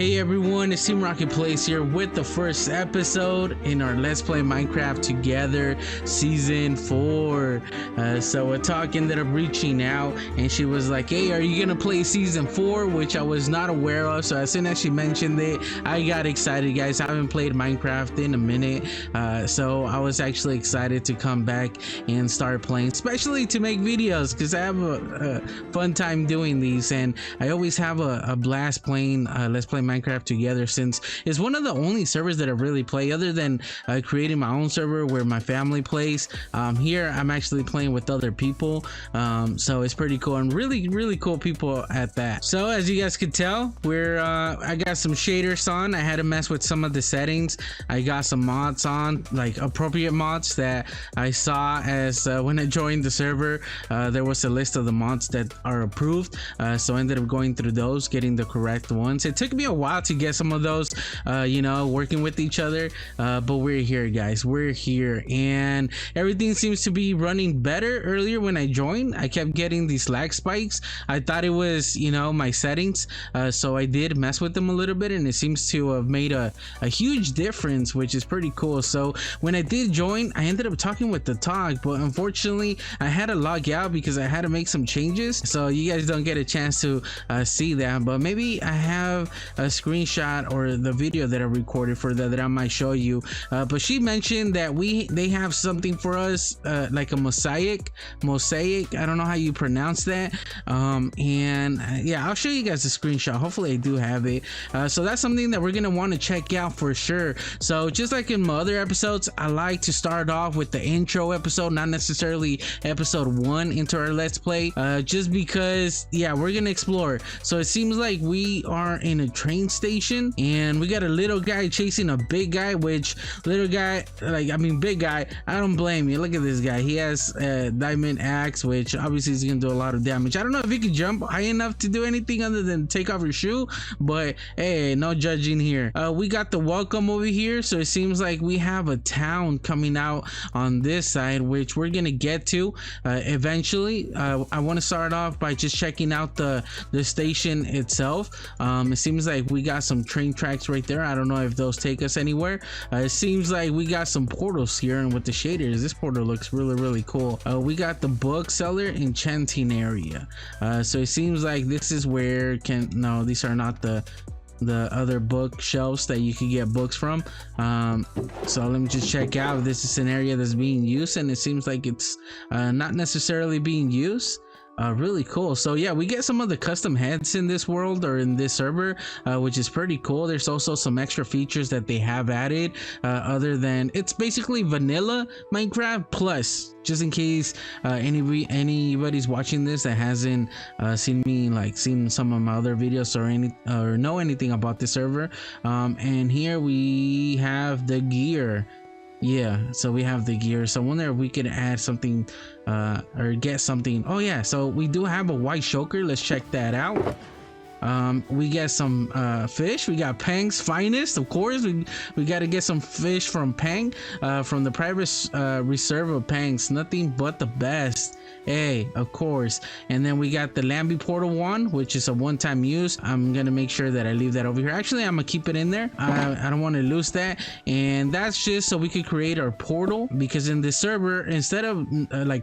Hey everyone, it's Team Rocket Plays here with the first episode in our Let's Play Minecraft Together Season 4. So Atak ended up reaching out and she was like, hey, are you gonna play Season 4? Which I was not aware of. So as soon as she mentioned it, I got excited, guys. I haven't played Minecraft in a minute. So I was actually excited to come back and start playing, especially to make videos because I have a fun time doing these. And I always have a blast playing Let's Play Minecraft Together, since it's one of the only servers that I really play other than creating my own server where my family plays. Here I'm actually playing with other people, so it's pretty cool and really cool people at that. So as you guys could tell, I got some shaders on. I had to mess with some of the settings. I got some mods on, like appropriate mods that I saw as when I joined the server. There was a list of the mods that are approved, so I ended up going through those, getting the correct ones. It took me a while to get some of those, working with each other, but we're here, guys. We're here and everything seems to be running better. Earlier when I joined, I kept getting these lag spikes. I thought it was, my settings, so I did mess with them a little bit and it seems to have made a huge difference, which is pretty cool. So when I did join, I ended up talking with the Atak, but unfortunately I had to log out because I had to make some changes, so you guys don't get a chance to see that. But maybe I have a screenshot or the video that I recorded for that I might show you. But she mentioned that they have something for us, like a mosaic. I don't know how you pronounce that. Yeah, I'll show you guys a screenshot. Hopefully I do have it. So that's something that we're gonna want to check out for sure. So just like in my other episodes, I like to start off with the intro episode, not necessarily episode 1 into our Let's Play, just because, yeah, we're gonna explore. So it seems like we are in a train station and we got a little guy chasing a big guy, which little guy, big guy, I don't blame you. Look at this guy. He has a diamond axe, which obviously is gonna do a lot of damage. I don't know if he can jump high enough to do anything other than take off your shoe, but hey, no judging here. We got the welcome over here, so it seems like we have a town coming out on this side, which we're gonna get to eventually. I want to start off by just checking out the station itself. It seems like we got some train tracks right there. I don't know if those take us anywhere. It seems like we got some portals here, and with the shaders, this portal looks really cool. We got the bookseller enchanting area, so it seems like this is where no, these are not the other bookshelves that you could get books from. So let me just check out if this is an area that's being used, and it seems like it's not necessarily being used. Really cool. So yeah, we get some of the custom heads in this world or in this server, which is pretty cool. There's also some extra features that they have added, other than it's basically vanilla Minecraft plus, just in case anybody's watching this that hasn't seen some of my other videos or know anything about the server. And here we have the gear. Yeah, so we have the gear. So I wonder if we could add something or get something. Oh yeah, so we do have a white shulker. Let's check that out. We get some fish. We got Pang's finest, of course. We got to get some fish from Pang, from the private reserve of Pang's. Nothing but the best. Hey, of course. And then we got the Lambie portal one, which is a one-time use. I'm gonna make sure that I leave that over here. Actually, I'm gonna keep it in there. I don't want to lose that. And that's just so we could create our portal, because in this server, instead of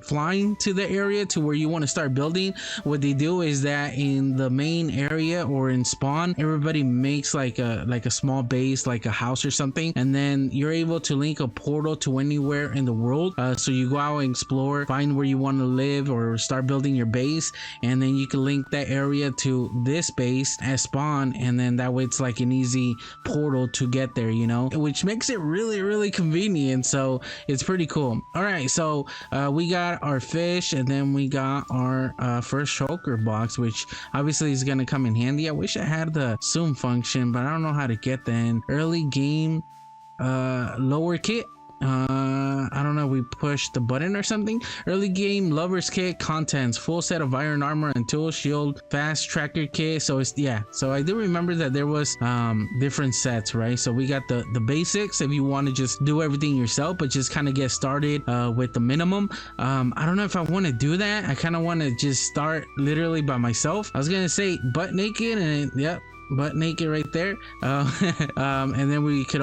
flying to the area to where you want to start building, what they do is that in the main area or in spawn, everybody makes like a small base, like a house or something, and then you're able to link a portal to anywhere in the world. So you go out and explore, find where you want to live or start building your base, and then you can link that area to this base as spawn, and then that way it's like an easy portal to get there, which makes it really convenient. So it's pretty cool. All right, so we got our fish, and then we got our first shulker box, which obviously is gonna come in handy. I wish I had the zoom function, but I don't know how to get that in. Early game lower kit. I don't know, we push the button or something. Early game lovers kit contents: full set of iron armor and tool shield, fast tracker kit. So it's, yeah, so I do remember that there was different sets, right? So we got the basics if you want to just do everything yourself, but just kind of get started with the minimum. I don't know if I want to do that. I kind of want to just start literally by myself. I was gonna say butt naked, and yep, butt naked right there. And then you could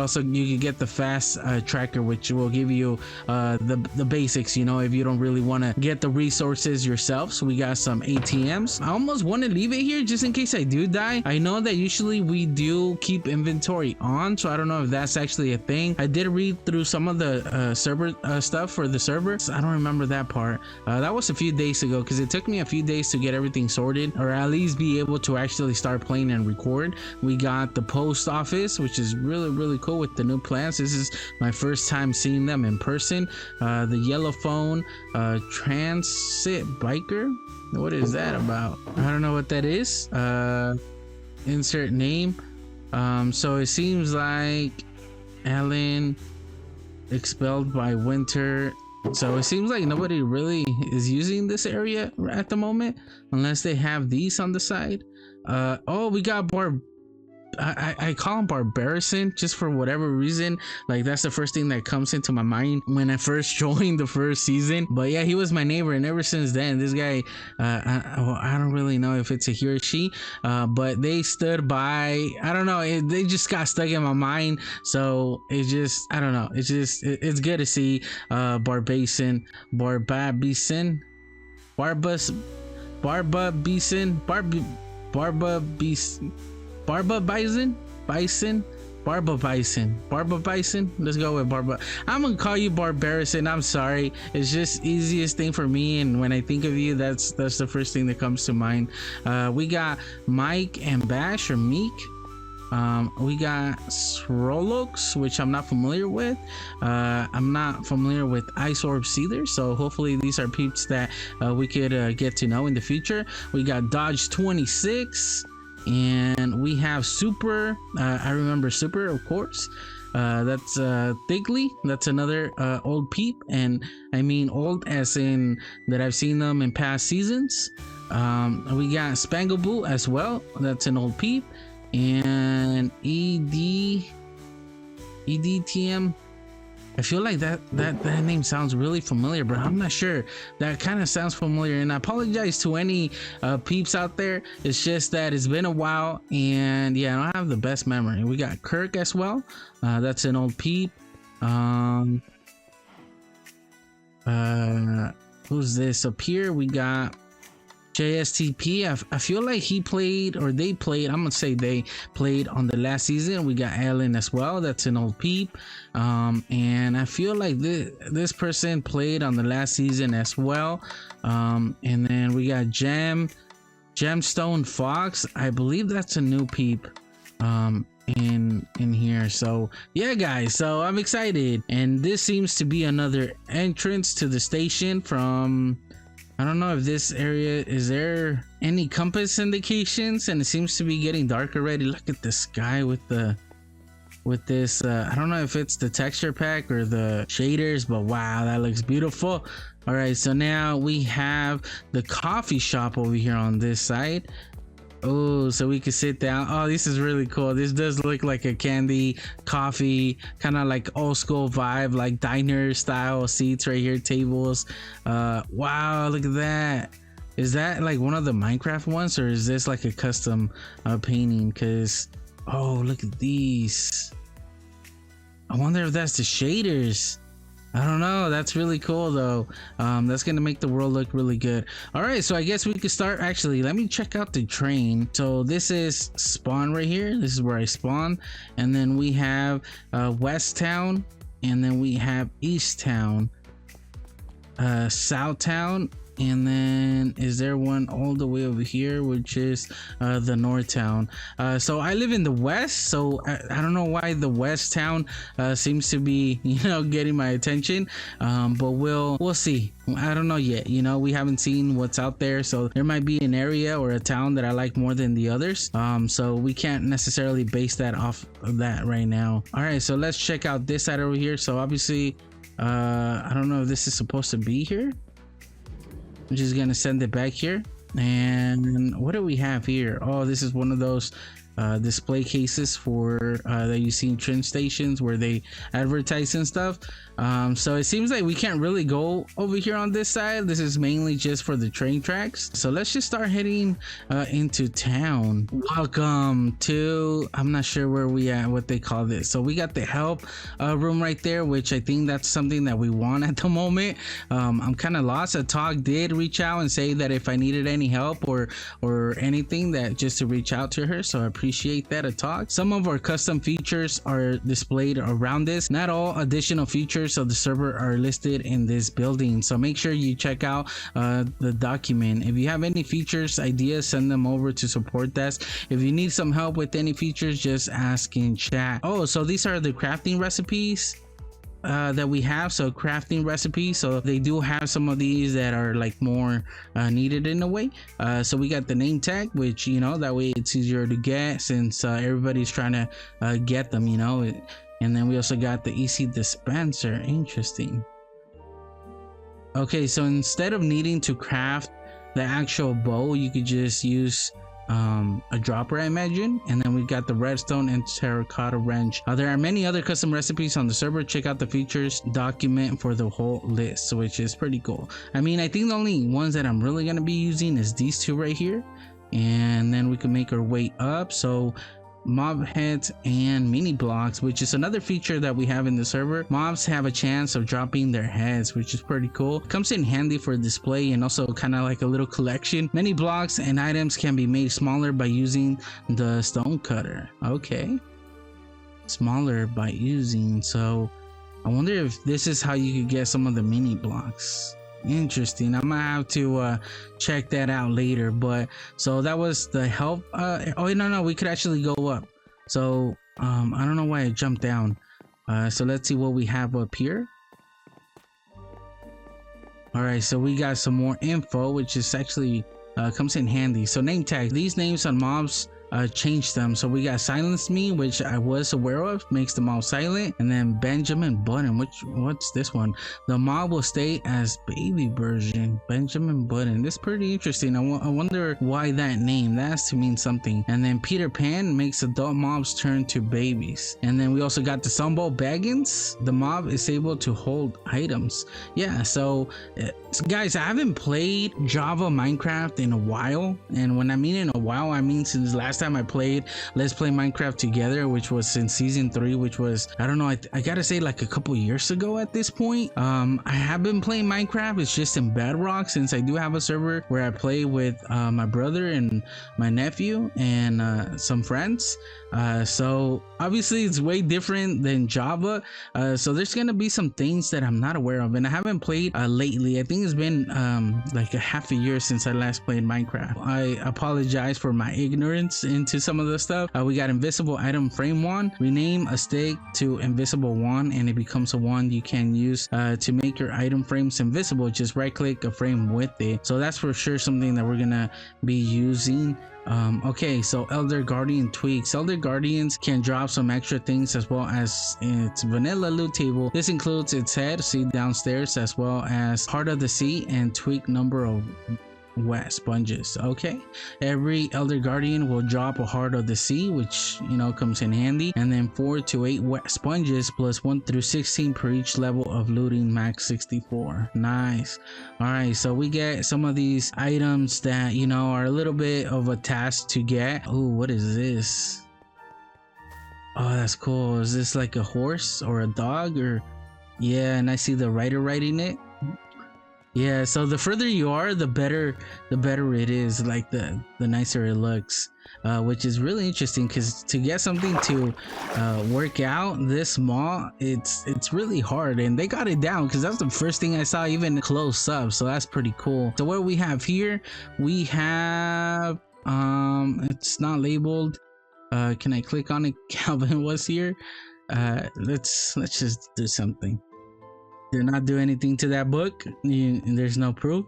get the fast tracker, which will give you the basics, you know, if you don't really want to get the resources yourself. So we got some ATMs. I almost want to leave it here just in case I do die. I know that usually we do keep inventory on, so I don't know if that's actually a thing. I did read through some of the server stuff for the server. I don't remember that part. That was a few days ago, because it took me a few days to get everything sorted, or at least be able to actually start playing and record. We got the post office, which is really cool with the new plans. This is my first time seeing them in person. The yellow phone, transit biker. What is that about? I don't know what that is. Insert name. So it seems like Alan expelled by winter. So it seems like nobody really is using this area at the moment, unless they have these on the side. Oh, we got I call him Barbarison just for whatever reason. Like, that's the first thing that comes into my mind when I first joined the first season. But yeah, he was my neighbor, and ever since then, this guy, I don't really know if it's a he or she, but they stood by. I don't know, they just got stuck in my mind. So it just, I don't know, it's good to see Barba Bison. Let's go with Barba. I'm gonna call you Barbarison. I'm sorry. It's just easiest thing for me, and when I think of you, that's the first thing that comes to mind. We got Mike and Bash, or Meek. We got Srolox, which I'm not familiar with. I'm not familiar with Ice Orbs either, so hopefully these are peeps that we could get to know in the future. We got Dodge 26. And we have Super. I remember Super, of course. That's Thigley. That's another old peep, and I mean old as in that I've seen them in past seasons. We got Spangleboo as well. That's an old peep. And EDTM. I feel like that name sounds really familiar, but I'm not sure. That kind of sounds familiar, and I apologize to any peeps out there. It's just that it's been a while, and yeah, I don't have the best memory. We got Kirk as well. That's an old peep. Who's this up here? We got JSTP. I feel like he played, or they played, I'm gonna say they played on the last season. We got Alan as well. That's an old peep. And I feel like this person played on the last season as well. And then we got Gemstone Fox. I believe that's a new peep in here. So yeah, guys, so I'm excited, and this seems to be another entrance to the station from, I don't know if this area, is there any compass indications? And it seems to be getting dark already. Look at the sky with this I don't know if it's the texture pack or the shaders, but wow, that looks beautiful. All right, so now we have the coffee shop over here on this side. Oh, so we can sit down. Oh, this is really cool. This does look like a candy coffee, kind of like old school vibe, like diner style seats right here, tables. Wow, look at that. Is that like one of the Minecraft ones, or is this like a custom painting? Because, oh, look at these. I wonder if that's the shaders. I don't know. That's really cool though. That's gonna make the world look really good. All right, so I guess we could start. Actually, let me check out the train. So this is spawn right here. This is where I spawn, and then we have West Town, and then we have East Town, South Town, and then is there one all the way over here, which is the North Town. So I live in the West, so I don't know why the West Town seems to be, you know, getting my attention, but we'll see. I don't know yet, you know, we haven't seen what's out there, so there might be an area or a town that I like more than the others, so we can't necessarily base that off of that right now. All right, so let's check out this side over here. So obviously I don't know if this is supposed to be here. I'm just gonna send it back here. And what do we have here? Oh, this is one of those display cases for that you see in train stations where they advertise and stuff. So it seems like we can't really go over here on this side. This is mainly just for the train tracks. So let's just start heading into town. Welcome to, I'm not sure where we at, what they call this. So we got the help room right there, which I think that's something that we want at the moment. I'm kind of lost. A talk did reach out and say that if I needed any help or anything, that just to reach out to her. So I appreciate that. A talk. Some of our custom features are displayed around this. Not all additional features of the server are listed in this building, so make sure you check out the document. If you have any features ideas, send them over to support desk. If you need some help with any features, just ask in chat. Oh, so these are the crafting recipes that we have. So crafting recipes, so they do have some of these that are like more needed in a way. So we got the name tag, which, you know, that way it's easier to get since everybody's trying to get them, you know. And then we also got the EC dispenser. Interesting. Okay, so instead of needing to craft the actual bow, you could just use a dropper, I imagine. And then we got the redstone and terracotta wrench. There are many other custom recipes on the server. Check out the features document for the whole list, which is pretty cool. I mean, I think the only ones that I'm really going to be using is these two right here, and then we can make our way up. So mob heads and mini blocks, which is another feature that we have in the server. Mobs have a chance of dropping their heads, which is pretty cool. Comes in handy for display and also kind of like a little collection. Many blocks and items can be made smaller by using the stone cutter. Okay, smaller by using, so I wonder if this is how you could get some of the mini blocks. Interesting. I might have to check that out later. But so that was the help. Oh no, we could actually go up. So I don't know why I jumped down. So let's see what we have up here. All right, so we got some more info, which is actually comes in handy. So name tag, these names on mobs change them. So we got Silence Me, which I was aware of, makes them all silent. And then Benjamin Button, what's this one? The mob will stay as baby version. Benjamin Button. This is pretty interesting. I wonder why that name. That has to mean something. And then Peter Pan makes adult mobs turn to babies. And then we also got the Sumbo Baggins. The mob is able to hold items. Yeah, so guys, I haven't played Java Minecraft in a while. And when I mean in a while, I mean since last time I played Let's Play Minecraft Together, which was in season 3, which was, I don't know, I gotta say like a couple years ago at this point. I have been playing Minecraft. It's just in Bedrock, since I do have a server where I play with my brother and my nephew and some friends. So obviously it's way different than Java. So there's gonna be some things that I'm not aware of, and I haven't played lately. I think it's been like a half a year since I last played Minecraft. I apologize for my ignorance into some of the stuff. We got invisible item frame wand. Rename a stick to invisible wand and it becomes a wand you can use to make your item frames invisible. Just right click a frame with it. So that's for sure something that we're gonna be using. Okay, so Elder Guardian tweaks. Elder Guardians can drop some extra things as well as its vanilla loot table. This includes its head, see downstairs, as well as Heart of the Sea and tweak number of wet sponges. Okay, every Elder Guardian will drop a Heart of the Sea, which, you know, comes in handy, and then 4 to 8 wet sponges plus 1 through 16 per each level of looting, max 64. Nice. All right, so we get some of these items that, you know, are a little bit of a task to get. Oh, what is this? Oh, that's cool. Is this like a horse or a dog? Or yeah, and I see the rider riding it. Yeah, so the further you are, the better it is, like the nicer it looks, which is really interesting, because to get something to work out this small, it's really hard, and they got it down, because that's the first thing I saw even close up. So that's pretty cool. So what we have here, we have it's not labeled. Can I click on it? Calvin was here. Let's just do something. Did not do anything to that book. There's no proof.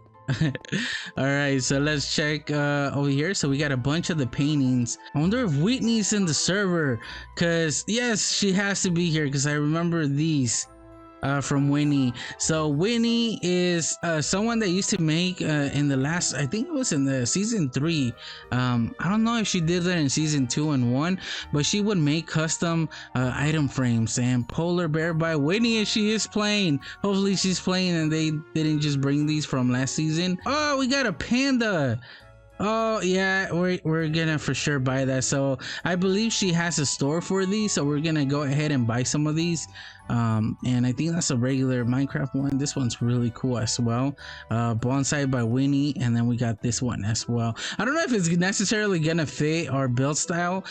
All right, so let's check over here. So we got a bunch of the paintings. I wonder if Whitney's in the server, because yes, she has to be here, because I remember these. from Winnie. So Winnie is someone that used to make in the last, I think it was in the season 3. I don't know if she did that in season 2 and 1, but she would make custom item frames. And Polar Bear by Winnie, and she is playing. Hopefully she's playing and they didn't just bring these from last season. Oh, we got a panda. Oh yeah, we're gonna for sure buy that. So I believe she has a store for these, so we're gonna go ahead and buy some of these. And I think that's a regular Minecraft one. This one's really cool as well. Bonsai by Winnie, and then we got this one as well. I don't know if it's necessarily gonna fit our build style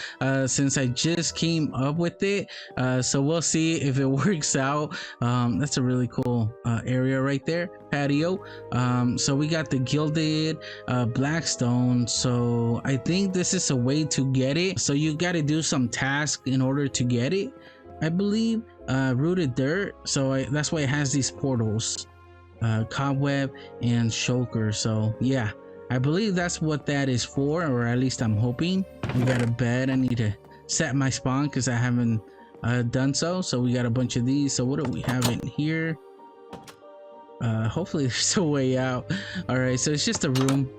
since I just came up with it, so we'll see if it works out. That's a really cool area right there, patio. So we got the gilded blackstone, so I think this is a way to get it. So you got to do some task in order to get it, I believe. Rooted dirt, so that's why it has these portals, cobweb and shulker. So yeah, I believe that's what that is for, or at least I'm hoping. We got a bed. I need to set my spawn because I haven't done so. So we got a bunch of these. So what do we have in here? Hopefully there's a way out. All right, so it's just a room.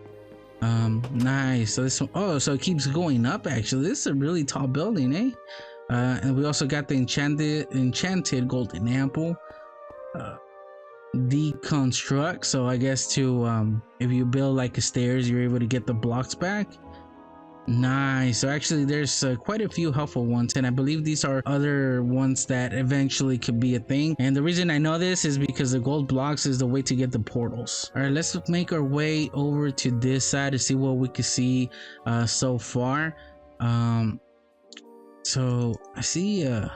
Nice. So this one, oh, so it keeps going up. Actually, this is a really tall building, eh? And we also got the enchanted golden apple. Deconstruct, so I guess to if you build like a stairs, you're able to get the blocks back. Nice. So actually there's quite a few helpful ones, and I believe these are other ones that eventually could be a thing. And the reason I know this is because the gold blocks is the way to get the portals. All right, let's make our way over to this side to see what we can see so far. So I see I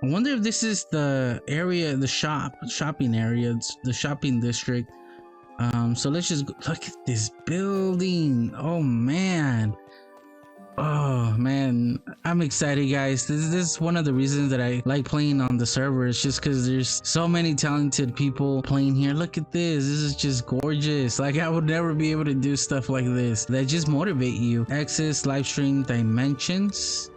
wonder if this is the area, the shopping area, the shopping district. So let's just look at this building. Oh man, I'm excited, guys. This is one of the reasons that I like playing on the server. It's just because there's so many talented people playing here. Look at this is just gorgeous. Like, I would never be able to do stuff like this that just motivate you. Access live stream dimensions.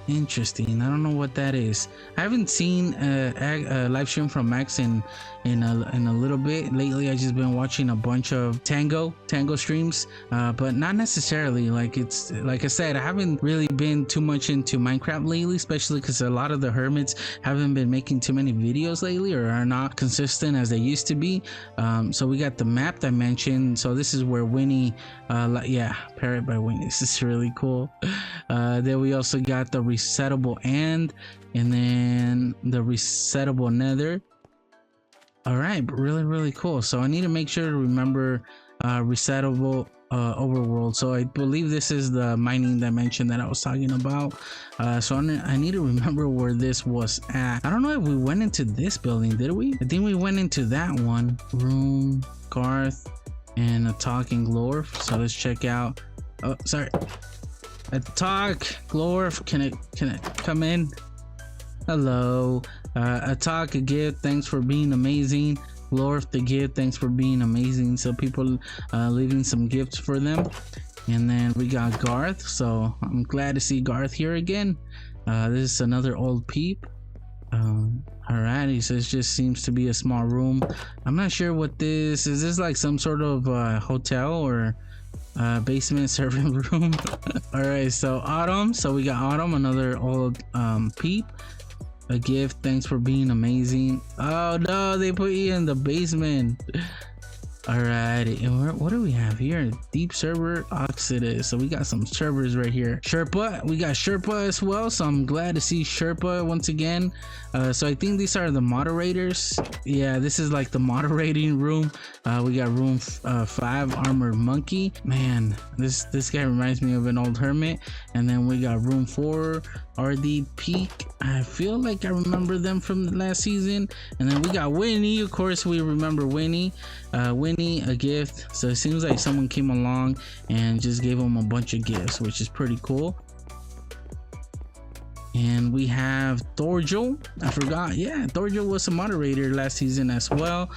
Interesting. I don't know what that is. I haven't seen a live stream from Max in a little bit. Lately I just been watching a bunch of Tango streams, but not necessarily. Like, it's like I said, I haven't really been too much into Minecraft lately, especially because a lot of the hermits haven't been making too many videos lately, or are not consistent as they used to be. So we got the map dimension. So this is where Winnie, yeah, Parrot by Winnie. This is really cool. Then we also got the resettable and then the resettable nether. All right, really cool. So I need to make sure to remember resettable overworld. So I believe this is the mining dimension that I was talking about. So I need to remember where this was at. I don't know if we went into this building, did we? I think we went into that one. Room, Garth, and a talking Glorf. So let's check out. Oh, sorry. Attack Glorf, can it come in? Hello. Attack a gift, thanks for being amazing. Glorf the gift, thanks for being amazing. So people leaving some gifts for them. And then we got Garth, so I'm glad to see Garth here again. This is another old peep. Alrighty, so it just seems to be a small room. I'm not sure what this is. This like some sort of hotel or basement serving room. All right, so Autumn, so we got Autumn, another old peep. A gift, thanks for being amazing. Oh no, they put you in the basement. Alrighty, and what do we have here? Deep server Oxidus. So we got some servers right here. Sherpa, we got Sherpa as well, so I'm glad to see Sherpa once again. So I think these are the moderators. Yeah, this is like the moderating room. We got room 5, armored monkey. Man, this guy reminds me of an old hermit. And then we got room 4, RD Peak. I feel like I remember them from the last season. And then we got Winnie. Of course, we remember Winnie. Winnie, a gift. So it seems like someone came along and just gave him a bunch of gifts, which is pretty cool. And we have Thorgil. I forgot. Yeah, Thorgil was a moderator last season as well.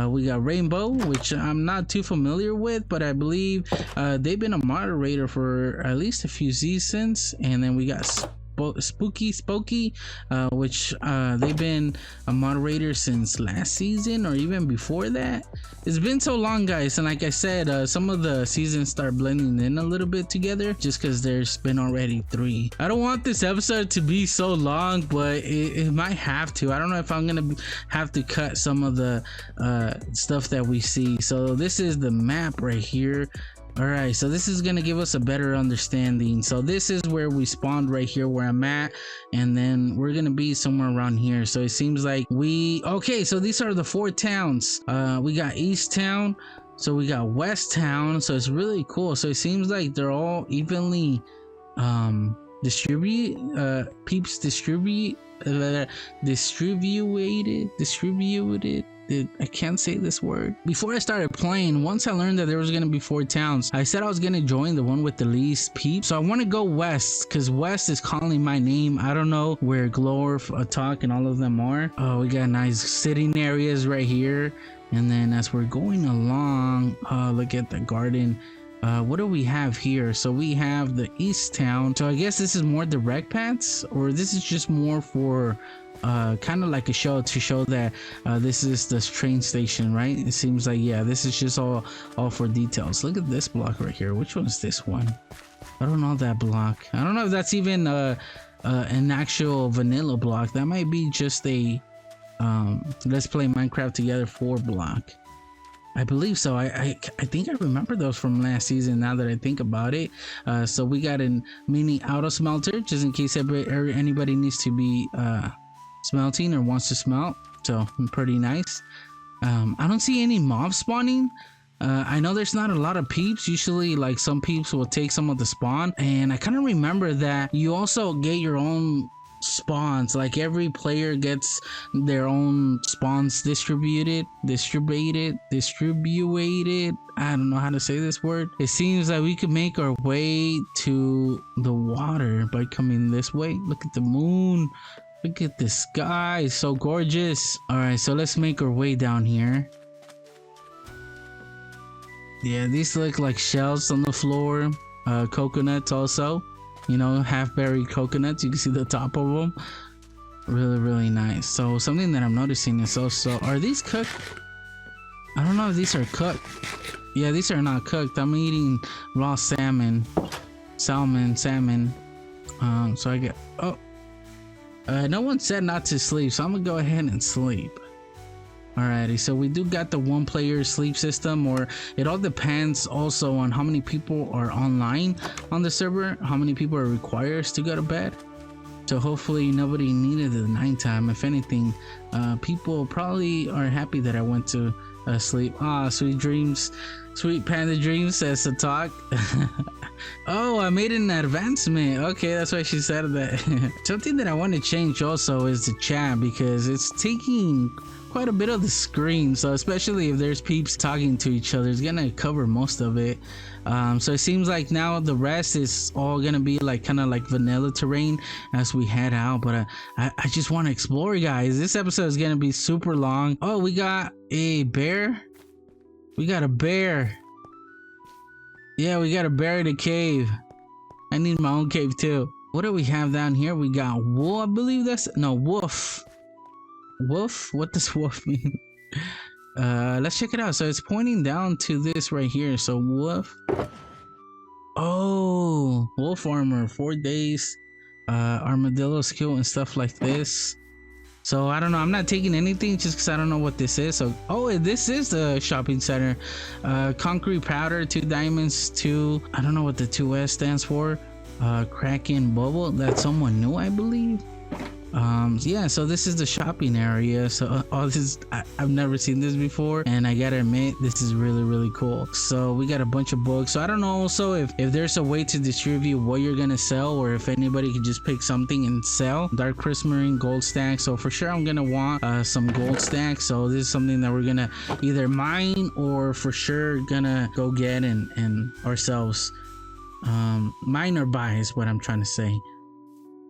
We got Rainbow, which I'm not too familiar with, but I believe they've been a moderator for at least a few seasons. And then we got Spooky, which they've been a moderator since last season or even before that. It's been so long, guys, and like I said, some of the seasons start blending in a little bit together just because there's been already 3. I don't want this episode to be so long, but it might have to. I don't know if I'm gonna have to cut some of the stuff that we see. So this is the map right here. All right, so this is gonna give us a better understanding. So this is where we spawned, right here where I'm at, and then we're gonna be somewhere around here. So it seems like okay, so these are the 4 towns. We got East Town, so we got West Town, so it's really cool. So it seems like they're all evenly distributed. I can't say this word. Before I started playing, once I learned that there was gonna be 4 towns, I said I was gonna join the one with the least peeps. So I want to go west because west is calling my name. I don't know where Glorf, Attack, and all of them are. Oh, we got nice sitting areas right here. And then as we're going along, look at the garden. What do we have here? So we have the East Town. So I guess this is more direct paths, or this is just more for kind of like a show to show that this is the train station, right? It seems like, yeah, this is just all for details. Look at this block right here. Which one's this one? I don't know that block. I don't know if that's even an actual vanilla block. That might be just a let's play Minecraft together 4 block. I believe so. I think I remember those from last season now that I think about it. So we got a mini auto smelter just in case anybody needs to be smelting or wants to smelt. So pretty nice. I don't see any mobs spawning. I know there's not a lot of peeps. Usually like some peeps will take some of the spawn, and I kind of remember that you also get your own spawns. Like every player gets their own spawns distributed. I don't know how to say this word. It seems that we could make our way to the water by coming this way. Look at the moon, look at the sky, it's so gorgeous. All right, so let's make our way down here. Yeah, these look like shells on the floor. Coconuts also, you know, half buried coconuts. You can see the top of them. Really nice. So something that I'm noticing is also, are these cooked? I don't know if these are cooked. Yeah, these are not cooked. I'm eating raw salmon. So I get, no one said not to sleep, so I'm gonna go ahead and sleep. Alrighty, so we do got the 1 player sleep system, or it all depends also on how many people are online on the server, how many people are required to go to bed. So hopefully nobody needed the nighttime. If anything, people probably are happy that I went to sleep. Sweet dreams, sweet panda dreams, says the talk. Oh, I made an advancement. Okay, that's why she said that. Something that I want to change also is the chat, because it's taking quite a bit of the screen. So especially if there's peeps talking to each other, it's gonna cover most of it. So it seems like now the rest is all gonna be like kind of like vanilla terrain as we head out. But I just want to explore, guys. This episode is gonna be super long. Oh, we got a bear. We got a bear. Yeah, we got a bear in a cave. I need my own cave too. What do we have down here? We got wolf. I believe that's wolf. Wolf? What does wolf mean? Let's check it out. So it's pointing down to this right here. So wolf. Oh, wolf armor, 4 days, armadillo skill and stuff like this. So I don't know, I'm not taking anything just because I don't know what this is. So this is the shopping center. Concrete powder, 2 diamonds, 2, I don't know what the 2S stands for. Kraken bubble, that's someone new, I believe. Yeah, so this is the shopping area. So I've never seen this before, and I gotta admit, this is really cool. So we got a bunch of books. So I don't know also if there's a way to distribute what you're gonna sell, or if anybody could just pick something and sell. Dark prismarine, gold stack. So for sure I'm gonna want some gold stacks. So this is something that we're gonna either mine or for sure gonna go get and ourselves mine or buy is what I'm trying to say.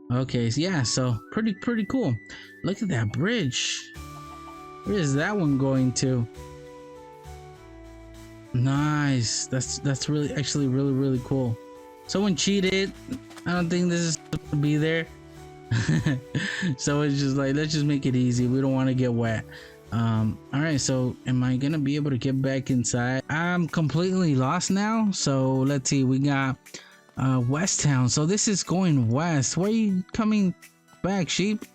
Okay, yeah, so pretty cool. Look at that bridge. Where is that one going to? Nice. That's really actually really cool. Someone cheated. I don't think this is supposed to be there. So it's just like, let's just make it easy. We don't want to get wet. All right, so am I gonna be able to get back inside? I'm completely lost now. So let's see, we got West Town. So this is going west. Where are you coming back, sheep?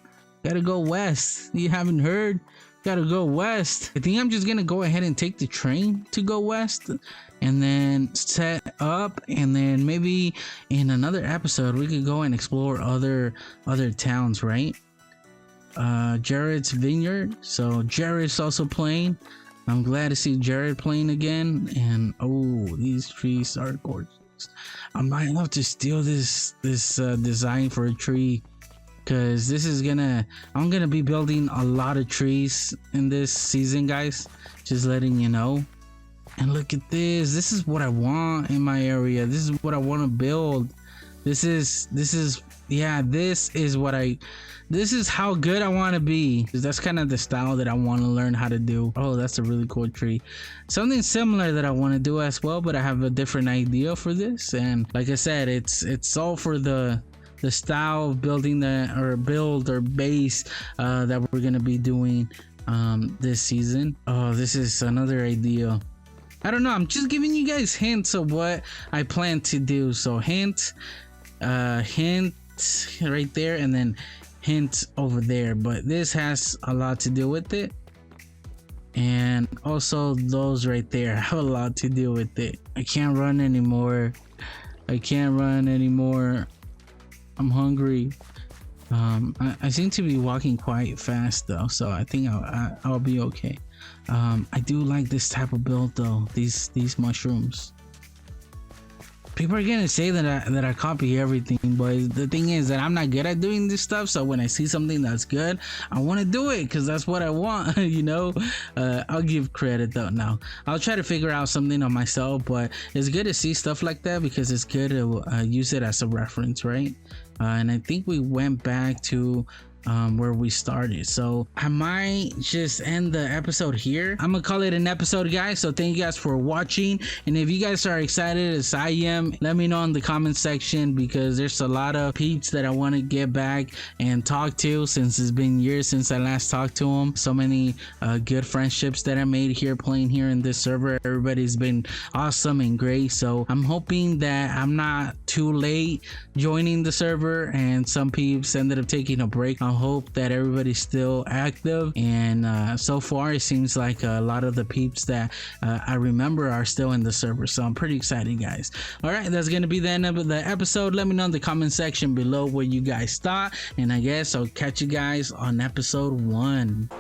Gotta go west. You haven't heard? Gotta go west. I think I'm just gonna go ahead and take the train to go west, and then set up, and then maybe in another episode we could go and explore other towns, right? Jared's Vineyard. So Jared's also playing. I'm glad to see Jared playing again. And oh, these trees are gorgeous. I might have to steal this design for a tree, because this is I'm gonna be building a lot of trees in this season, guys, just letting you know. And look at this is what I want in my area. This is what I want to build. This is how good I want to be. That's kind of the style that I want to learn how to do. Oh, that's a really cool tree. Something similar that I want to do as well, but I have a different idea for this. And like I said, it's all for the style of building build or base that we're gonna be doing this season. Oh, this is another idea. I don't know, I'm just giving you guys hints of what I plan to do. So hint right there, and then hint over there, but this has a lot to do with it. And also those right there have a lot to do with it. I can't run anymore. I'm hungry. I seem to be walking quite fast though, so I think I'll be okay. I do like this type of build though. These mushrooms. People are gonna say that I copy everything, but the thing is that I'm not good at doing this stuff. So when I see something that's good, I want to do it because that's what I want. You know, I'll give credit though. Now I'll try to figure out something on myself, but it's good to see stuff like that because it's good to use it as a reference, right? And I think we went back to where we started, so I might just end the episode here. I'm gonna call it an episode, guys. So thank you guys for watching, and if you guys are excited as I am, let me know in the comment section, because there's a lot of peeps that I want to get back and talk to, since it's been years since I last talked to them. So many good friendships that I made here playing here in this server. Everybody's been awesome and great, so I'm hoping that I'm not too late joining the server and some peeps ended up taking a break. I hope that everybody's still active, and so far it seems like a lot of the peeps that I remember are still in the server, so I'm pretty excited, guys. All right, that's gonna be the end of the episode. Let me know in the comment section below what you guys thought, and I guess I'll catch you guys on episode 1.